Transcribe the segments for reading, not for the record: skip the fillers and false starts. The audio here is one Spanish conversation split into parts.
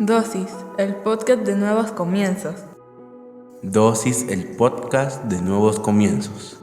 Dosis, el podcast de nuevos comienzos. Dosis, el podcast de nuevos comienzos.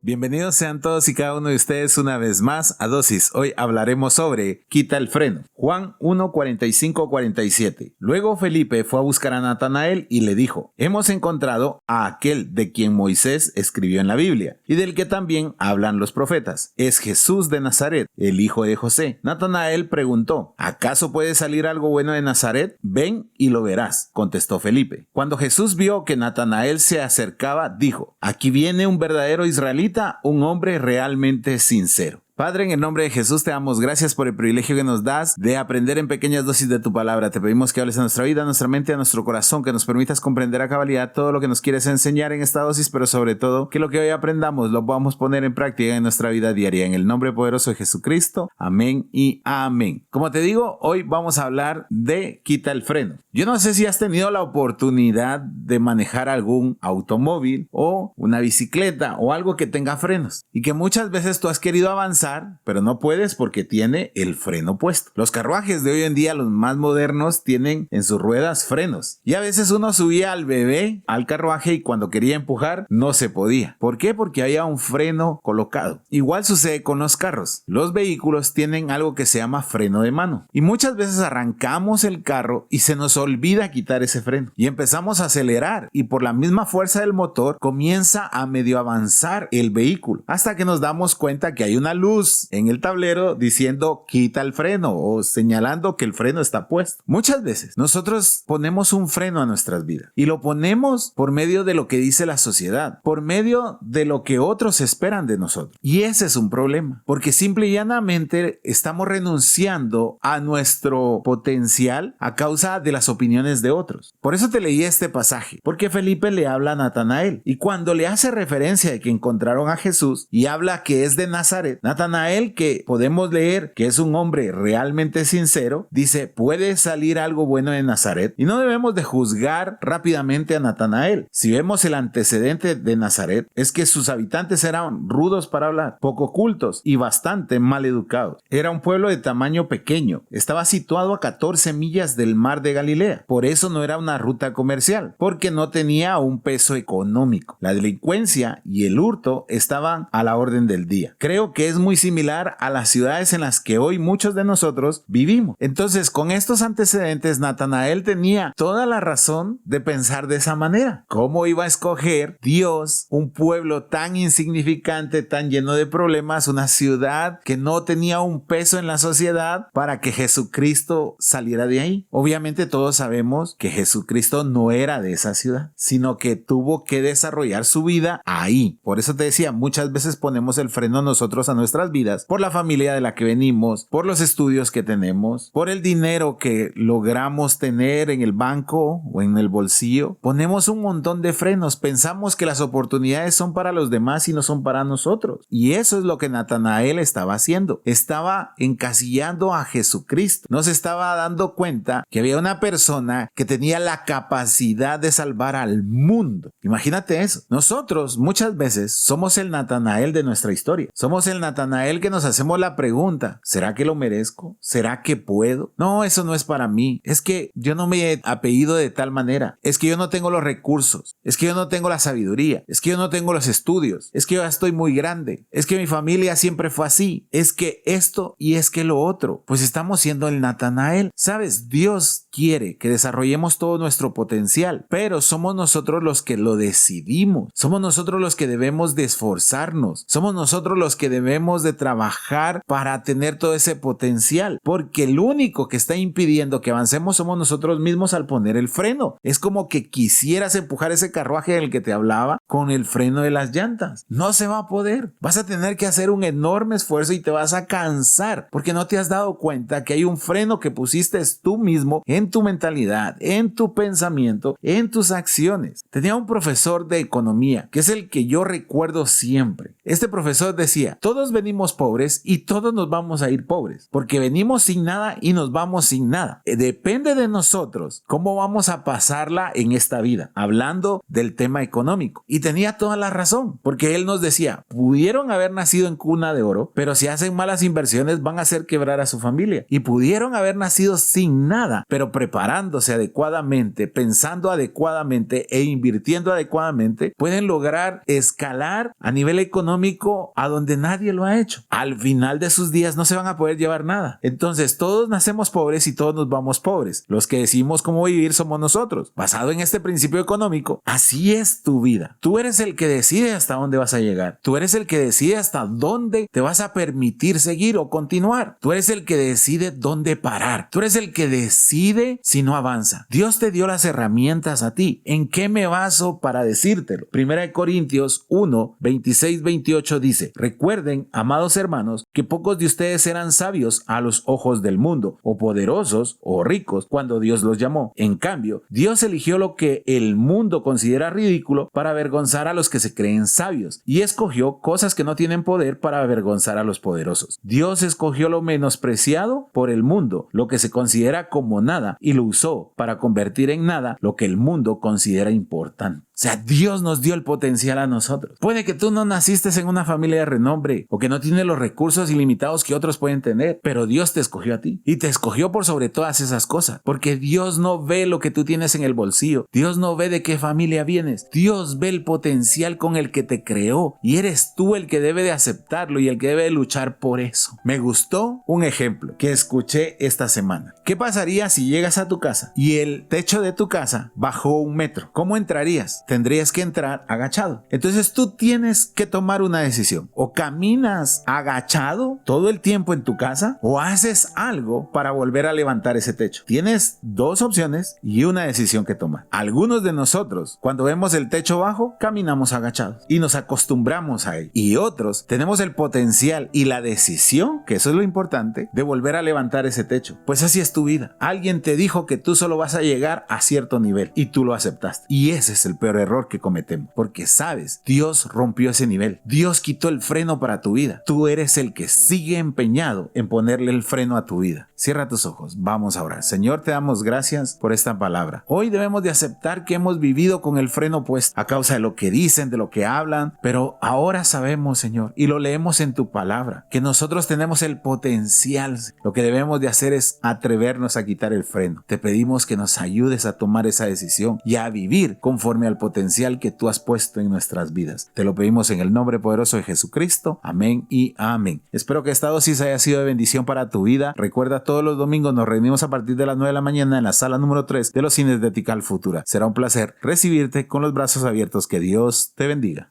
Bienvenidos sean todos y cada uno de ustedes una vez más a Dosis. Hoy hablaremos sobre quita el freno. Juan 1:45-47. Luego Felipe fue a buscar a Natanael y le dijo: hemos encontrado a aquel de quien Moisés escribió en la Biblia y del que también hablan los profetas. Es Jesús de Nazaret, el hijo de José. Natanael preguntó: ¿acaso puede salir algo bueno de Nazaret? Ven y lo verás, contestó Felipe. Cuando Jesús vio que Natanael se acercaba, dijo: aquí viene un verdadero israelita, un hombre realmente sincero. Padre, en el nombre de Jesús te damos gracias por el privilegio que nos das de aprender en pequeñas dosis de tu palabra. Te pedimos que hables a nuestra vida, a nuestra mente, a nuestro corazón, que nos permitas comprender a cabalidad todo lo que nos quieres enseñar en esta dosis, pero sobre todo que lo que hoy aprendamos lo podamos poner en práctica en nuestra vida diaria. En el nombre poderoso de Jesucristo, amén y amén. Como te digo, hoy vamos a hablar de quita el freno. Yo no sé si has tenido la oportunidad de manejar algún automóvil o una bicicleta o algo que tenga frenos y que muchas veces tú has querido avanzar, pero no puedes porque tiene el freno puesto. Los carruajes de hoy en día, los más modernos, tienen en sus ruedas frenos. Y a veces uno subía al bebé al carruaje y cuando quería empujar no se podía. ¿Por qué? Porque había un freno colocado. Igual sucede con los carros. Los vehículos tienen algo que se llama freno de mano. Y muchas veces arrancamos el carro y se nos olvida quitar ese freno. Y empezamos a acelerar y por la misma fuerza del motor comienza a medio avanzar el vehículo. Hasta que nos damos cuenta que hay una luz en el tablero diciendo quita el freno o señalando que el freno está puesto. Muchas veces nosotros ponemos un freno a nuestras vidas y lo ponemos por medio de lo que dice la sociedad, por medio de lo que otros esperan de nosotros. Y ese es un problema, porque simple y llanamente estamos renunciando a nuestro potencial a causa de las opiniones de otros. Por eso te leí este pasaje, porque Felipe le habla a Natanael y cuando le hace referencia de que encontraron a Jesús y habla que es de Nazaret, Natanael, que podemos leer que es un hombre realmente sincero, dice: ¿puede salir algo bueno de Nazaret? Y no debemos de juzgar rápidamente a Natanael. Si vemos el antecedente de Nazaret, es que sus habitantes eran rudos para hablar, poco cultos y bastante mal educados. Era un pueblo de tamaño pequeño, estaba situado a 14 millas del mar de Galilea. Por eso no era una ruta comercial, porque no tenía un peso económico. La delincuencia y el hurto estaban a la orden del día. Creo que es muy similar a las ciudades en las que hoy muchos de nosotros vivimos. Entonces, con estos antecedentes, Natanael tenía toda la razón de pensar de esa manera. ¿Cómo iba a escoger Dios un pueblo tan insignificante, tan lleno de problemas, una ciudad que no tenía un peso en la sociedad para que Jesucristo saliera de ahí? Obviamente todos sabemos que Jesucristo no era de esa ciudad, sino que tuvo que desarrollar su vida ahí. Por eso te decía, muchas veces ponemos el freno nosotros a nuestras vidas, por la familia de la que venimos, por los estudios que tenemos, por el dinero que logramos tener en el banco o en el bolsillo. Ponemos un montón de frenos, pensamos que las oportunidades son para los demás y no son para nosotros. Y eso es lo que Natanael estaba haciendo. Estaba encasillando a Jesucristo. No se estaba dando cuenta que había una persona que tenía la capacidad de salvar al mundo. Imagínate eso. Nosotros muchas veces somos el Natanael de nuestra historia. Somos el Natanael que nos hacemos la pregunta: ¿será que lo merezco? ¿Será que puedo? No, eso no es para mí. Es que yo no me he apellido de tal manera. Es que yo no tengo los recursos. Es que yo no tengo la sabiduría. Es que yo no tengo los estudios. Es que yo ya estoy muy grande. Es que mi familia siempre fue así. Es que esto y es que lo otro. Pues estamos siendo el Natanael. ¿Sabes? Dios quiere que desarrollemos todo nuestro potencial, pero somos nosotros los que lo decidimos. Somos nosotros los que debemos de esforzarnos. Somos nosotros los que debemos de trabajar para tener todo ese potencial, porque el único que está impidiendo que avancemos somos nosotros mismos al poner el freno. Es como que quisieras empujar ese carruaje del que te hablaba con el freno de las llantas. No se va a poder. Vas a tener que hacer un enorme esfuerzo y te vas a cansar porque no te has dado cuenta que hay un freno que pusiste tú mismo en tu mentalidad, en tu pensamiento, en tus acciones. Tenía un profesor de economía que es el que yo recuerdo siempre. Este profesor decía, todos venimos pobres y todos nos vamos a ir pobres, porque venimos sin nada y nos vamos sin nada. Depende de nosotros cómo vamos a pasarla en esta vida, hablando del tema económico. Y tenía toda la razón, porque él nos decía, pudieron haber nacido en cuna de oro, pero si hacen malas inversiones van a hacer quebrar a su familia. Y pudieron haber nacido sin nada, pero preparándose adecuadamente, pensando adecuadamente e invirtiendo adecuadamente, pueden lograr escalar a nivel económico a donde nadie lo ha hecho. Al final de sus días no se van a poder llevar nada. Entonces todos nacemos pobres y todos nos vamos pobres. Los que decidimos cómo vivir somos nosotros. Basado en este principio económico, así es tu vida. Tú eres el que decide hasta dónde vas a llegar. Tú eres el que decide hasta dónde te vas a permitir seguir o continuar. Tú eres el que decide dónde parar. Tú eres el que decide si no avanza. Dios te dio las herramientas a ti. ¿En qué me baso para decírtelo? 1 Corintios 1, 26, 28 dice, recuerden, amados hermanos, que pocos de ustedes eran sabios a los ojos del mundo, o poderosos o ricos cuando Dios los llamó. En cambio, Dios eligió lo que el mundo considera ridículo para avergonzar a los que se creen sabios, y escogió cosas que no tienen poder para avergonzar a los poderosos. Dios escogió lo menospreciado por el mundo, lo que se considera como nada, y lo usó para convertir en nada lo que el mundo considera importante. O sea, Dios nos dio el potencial a nosotros. Puede que tú no naciste en una familia de renombre o que no tienes los recursos ilimitados que otros pueden tener, pero Dios te escogió a ti y te escogió por sobre todas esas cosas, porque Dios no ve lo que tú tienes en el bolsillo. Dios no ve de qué familia vienes. Dios ve el potencial con el que te creó y eres tú el que debe de aceptarlo y el que debe de luchar por eso. Me gustó un ejemplo que escuché esta semana. ¿Qué pasaría si llegas a tu casa y el techo de tu casa bajó 1 metro? ¿Cómo entrarías? Tendrías que entrar agachado. Entonces tú tienes que tomar una decisión. O caminas agachado todo el tiempo en tu casa o haces algo para volver a levantar ese techo. Tienes 2 opciones y una decisión que tomar. Algunos de nosotros, cuando vemos el techo bajo, caminamos agachados y nos acostumbramos a él. Y otros tenemos el potencial y la decisión, que eso es lo importante, de volver a levantar ese techo. Pues así es tu vida. Alguien te dijo que tú solo vas a llegar a cierto nivel y tú lo aceptaste. Y ese es el peor error que cometemos, porque sabes, Dios rompió ese nivel. Dios quitó el freno para tu vida. Tú eres el que sigue empeñado en ponerle el freno a tu vida. Cierra tus ojos, vamos a orar. Señor, te damos gracias por esta palabra. Hoy debemos de aceptar que hemos vivido con el freno puesto a causa de lo que dicen, de lo que hablan, pero ahora sabemos, Señor, y lo leemos en tu palabra, que nosotros tenemos el potencial. Lo que debemos de hacer es atrevernos a quitar el freno. Te pedimos que nos ayudes a tomar esa decisión y a vivir conforme al potencial que tú has puesto en nuestras vidas. Te lo pedimos en el nombre poderoso de Jesucristo. Amén y amén. Espero que esta dosis haya sido de bendición para tu vida. Recuerda, todos los domingos nos reunimos a partir de las 9 de la mañana en la sala número 3 de los cines de Tical Futura. Será un placer recibirte con los brazos abiertos. Que Dios te bendiga.